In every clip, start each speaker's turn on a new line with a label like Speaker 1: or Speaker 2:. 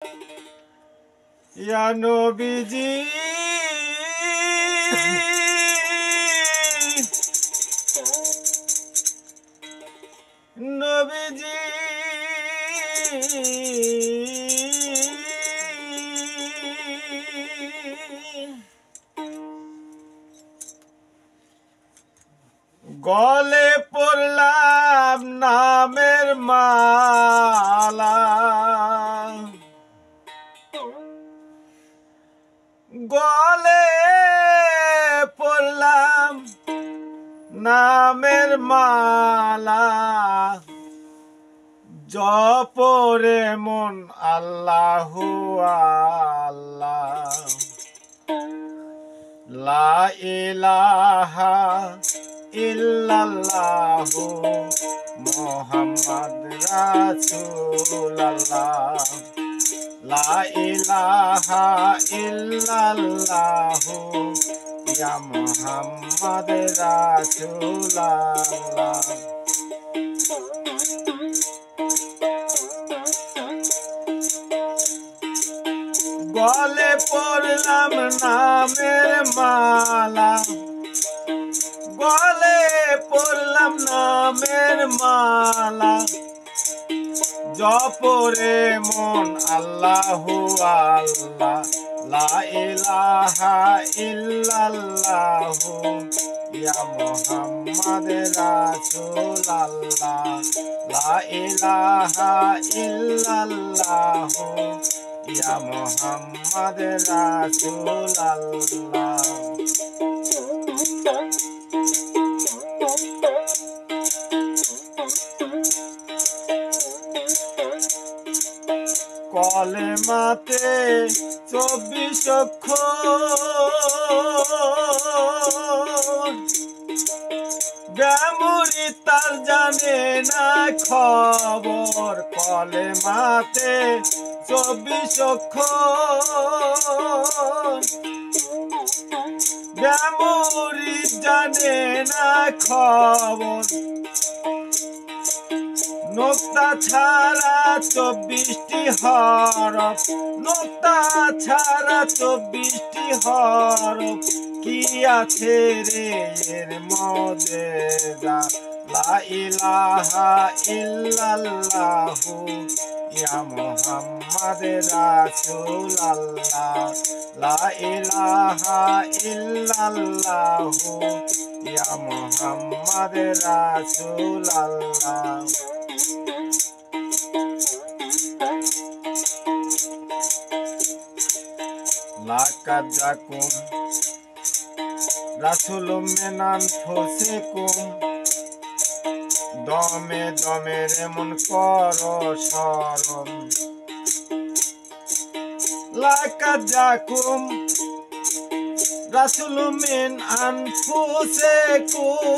Speaker 1: ইয়া নবীজি নবীজি গলে পড়লাম নামের মালা গলে পড়লাম নামের মালা জপরে মন আল্লাহু আল্লাহ লা ইলাহা ইল্লাল্লাহু মুহাম্মাদ রাসূলুল্লাহ লা ইলাহা ইল্লাল্লাহু ইয়া মুহাম্মাদ রাসূলুল্লাহ গলে পড়লাম নামের মালা গলে পড়লাম নামের মালা জপরে মন আল্লাহু আল্লাহ লা ইলাহা ইল্লাল্লাহু ইয়া মুহাম্মাদ রাসূলুল্লাহ লা ইলাহা ইল্লাল্লাহু ইয়া মুহাম্মাদ রাসূলুল্লাহ কলেমাতে 24 অক্ষর ব্যামরি তার জানে না খবর কলেমাতে 24 অক্ষর ব্যামরি জানে না খবর নোক্তা ছাড়া 24টি হরফ নোক্তা ছাড়া 24টি হরফ কি আছে রে এর মজেদা লা ইলাহা ইল্লাল্লাহু ইয়া মুহাম্মাদ রাসূলুল্লাহ লা ইলাহা ইল্লাল্লাহু ইয়া মুহাম্মাদ রাসূলুল্লাহ লাকাদ জাকুম রাসূলুম মিন আনফুসিকুম দমে দমে এমন করো শরম লাকাদ জাকুম রাসূলুম মিন আনফুসিকুম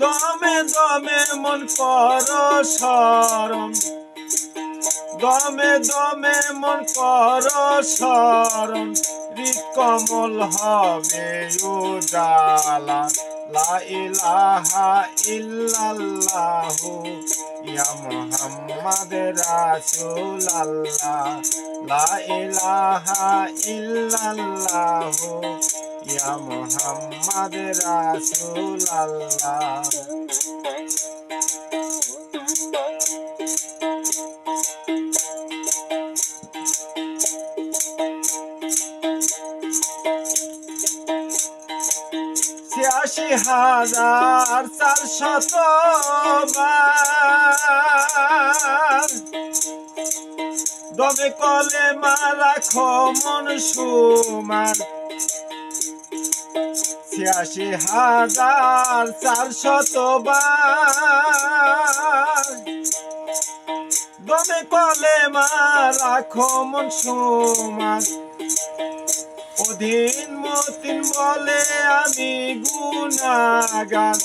Speaker 1: দমে দমে মন করো শরম দমে দমে মন করো শরম হৃৎকমল হবে উজালা লা ইলাহা ইল্লাল্লাহু ইয়া মুহাম্মাদ রাসূলুল্লাহ লা ইলাহা ইল্লাল্লাহু ইয়া মুহাম্মাদ রাসূলুল্লাহ ছিয়াশি হাজার 400 বার দমে কলেমা রাখো মন সুমার 86,400 বার দমে কলেমা রাখো মন সুমার অধীন মতিন বলে আমি গুনাহগার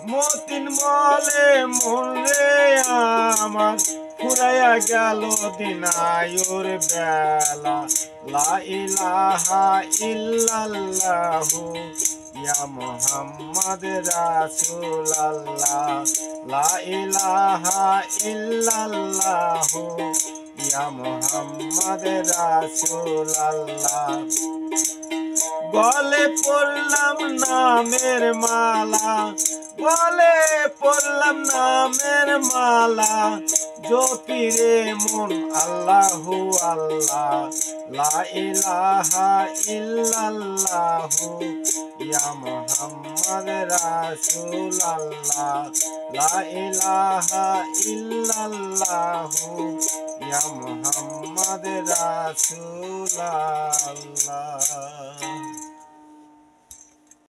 Speaker 1: মতিন বলে মন রে আমার ফুরাইয়া গেল দিন আয়ুর বেলা লা ইলাহা ইল্লাল্লাহু ইয়া মুহাম্মদ রাসূলুল্লাহ লা ইলাহা ইল্লাল্লাহ ইয়া মুহাম্মদ রাসূলুল্লাহ গলে পড়লাম নামের মালা গলে পড়লাম নামের মালা জপিরে মন আল্লাহু আল্লাহ লা ইলাহা ইল্লাল্লাহু ইয়া মুহাম্মদ রাসূলুল্লাহ লা ইলাহা ইল্লাল্লাহু ইয়া মুহাম্মদ রাসূলুল্লাহ